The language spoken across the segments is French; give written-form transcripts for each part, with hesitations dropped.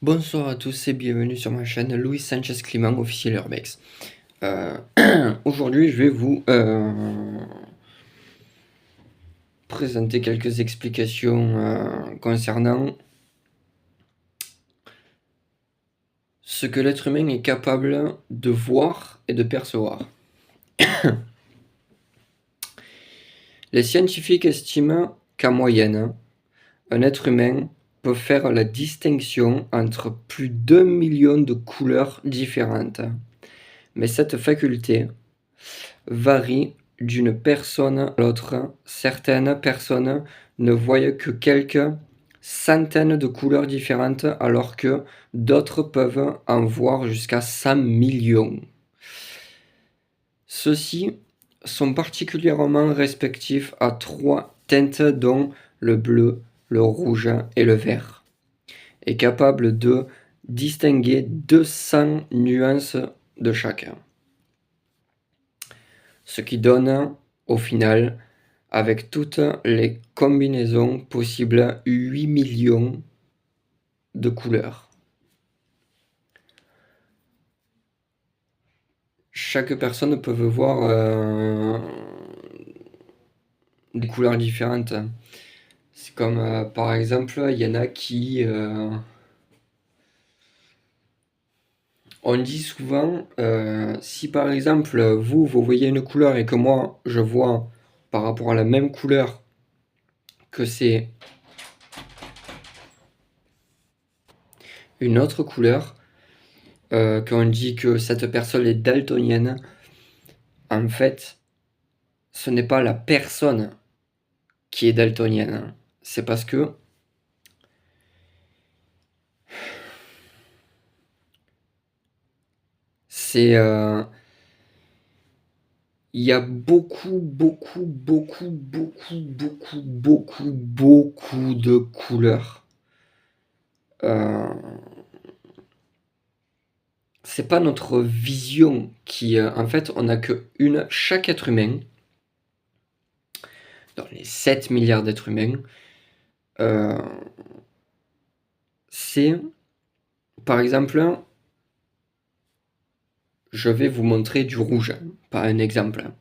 Bonsoir à tous et bienvenue sur ma chaîne Louis Sanchez Climent, officiel Urbex. Euh, Aujourd'hui, je vais vous présenter quelques explications concernant ce que l'être humain est capable de voir et de percevoir. Les scientifiques estiment qu'en moyenne, un être humain peut faire la distinction entre plus d'1 million de couleurs différentes. Mais cette faculté varie d'une personne à l'autre. Certaines personnes ne voient que quelques centaines de couleurs différentes alors que d'autres peuvent en voir jusqu'à 100 millions. Ceux-ci sont particulièrement respectifs à 3 teintes dont le bleu, le rouge et le vert, et capables de distinguer 200 nuances de chacun. Ce qui donne, au final, avec toutes les combinaisons possibles, 8 millions de couleurs. Chaque personne peut voir des couleurs différentes. C'est comme par exemple, il y en a qui... on dit souvent, si par exemple vous voyez une couleur et que moi je vois par rapport à la même couleur que c'est une autre couleur, qu'on dit que cette personne est daltonienne, en fait, ce n'est pas la personne qui est daltonienne. C'est parce que c'est il y a beaucoup de couleurs. Euh, c'est pas notre vision qui, en fait, on n'a que une. Chaque être humain, dans les 7 milliards d'êtres humains, euh, c'est, par exemple, je vais vous montrer du rouge, par un exemple.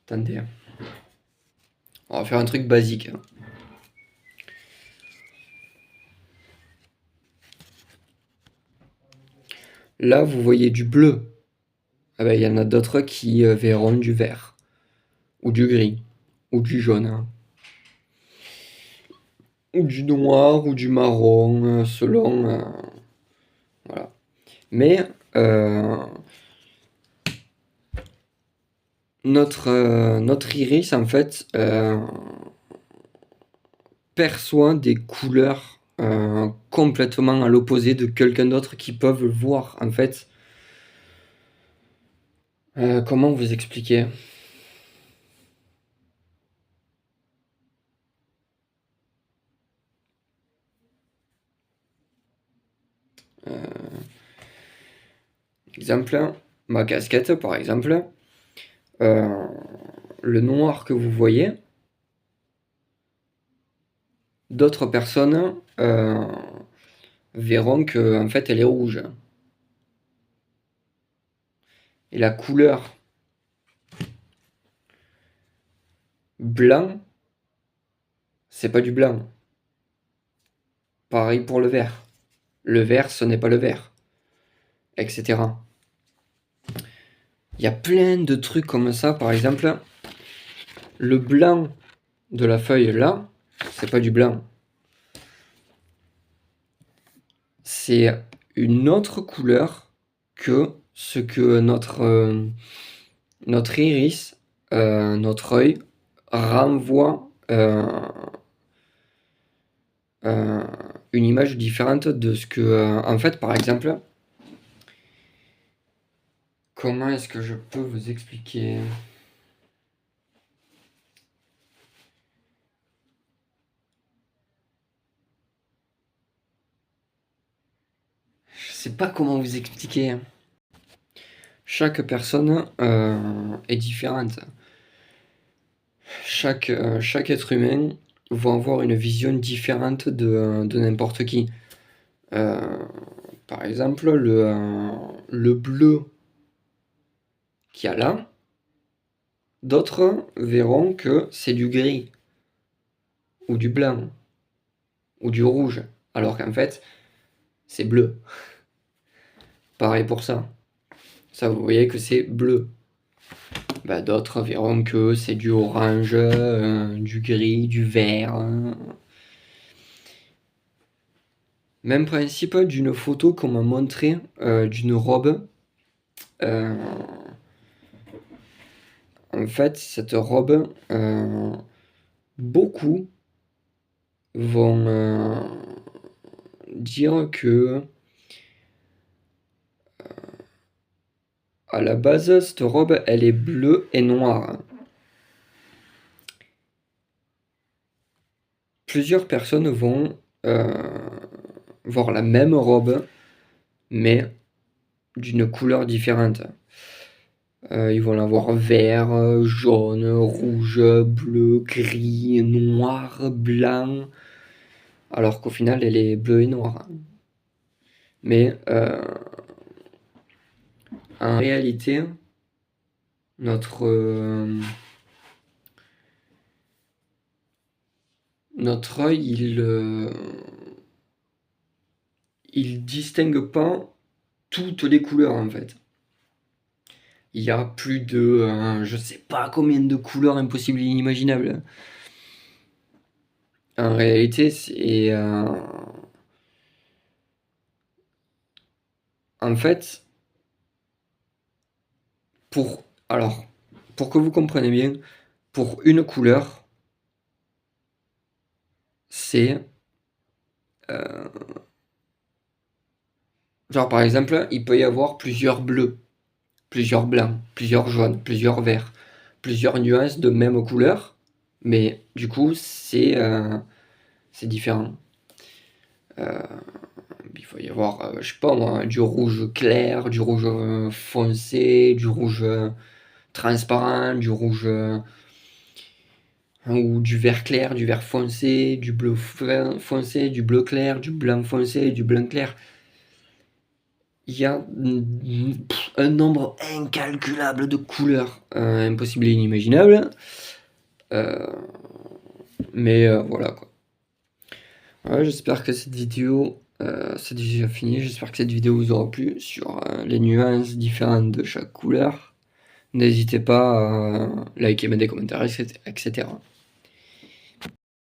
Attendez, on va faire un truc basique. Là, vous voyez du bleu. Ah ben, il y en a d'autres qui verront du vert, ou du gris, ou du jaune, ou du noir, ou du marron, selon. Voilà. Mais notre iris, en fait, perçoit des couleurs complètement à l'opposé de quelqu'un d'autre qui peuvent le voir, en fait. Comment vous expliquer? Exemple, ma casquette, par exemple, euh, le noir que vous voyez, d'autres personnes verront que en fait elle est rouge. Et la couleur blanc, c'est pas du blanc. Pareil pour le vert. Le vert, ce n'est pas le vert, etc. Il y a plein de trucs comme ça. Par exemple, le blanc de la feuille là, c'est pas du blanc. C'est une autre couleur que ce que notre iris, notre œil, renvoie euh, une image différente de ce que... en fait, par exemple, comment est-ce que je peux vous expliquer? Je sais pas comment vous expliquer. Chaque personne est différente. Chaque être humain vont avoir une vision différente de n'importe qui. Par exemple, le bleu qu'il y a là, d'autres verront que c'est du gris, ou du blanc, ou du rouge, alors qu'en fait, c'est bleu. Pareil pour ça. Ça, vous voyez que c'est bleu. Bah, d'autres verront que c'est du orange, du gris, du vert. Même principe d'une photo qu'on m'a montré d'une robe. Euh, En fait, cette robe, beaucoup vont dire que à la base, cette robe, elle est bleue et noire. Plusieurs personnes vont voir la même robe, mais d'une couleur différente. Ils vont la voir vert, jaune, rouge, bleu, gris, noir, blanc, alors qu'au final, elle est bleue et noire. Mais en réalité, notre œil, il distingue pas toutes les couleurs en fait. Il y a plus de, je sais pas combien de couleurs impossibles et inimaginables. En réalité, c'est en fait, alors, pour que vous compreniez bien, pour une couleur, c'est genre par exemple, il peut y avoir plusieurs bleus, plusieurs blancs, plusieurs jaunes, plusieurs verts, plusieurs nuances de même couleur, mais du coup, c'est différent. Il faut y avoir, je sais pas moi, du rouge clair, du rouge foncé, du rouge transparent, du rouge ou du vert clair, du vert foncé, du bleu foncé, du bleu clair, du blanc foncé, du blanc clair. Il y a un nombre incalculable de couleurs, impossible et inimaginable. Mais voilà quoi. Ouais, j'espère que cette vidéo, c'est déjà fini. J'espère que cette vidéo vous aura plu sur les nuances différentes de chaque couleur. N'hésitez pas à liker, mettre des commentaires, etc.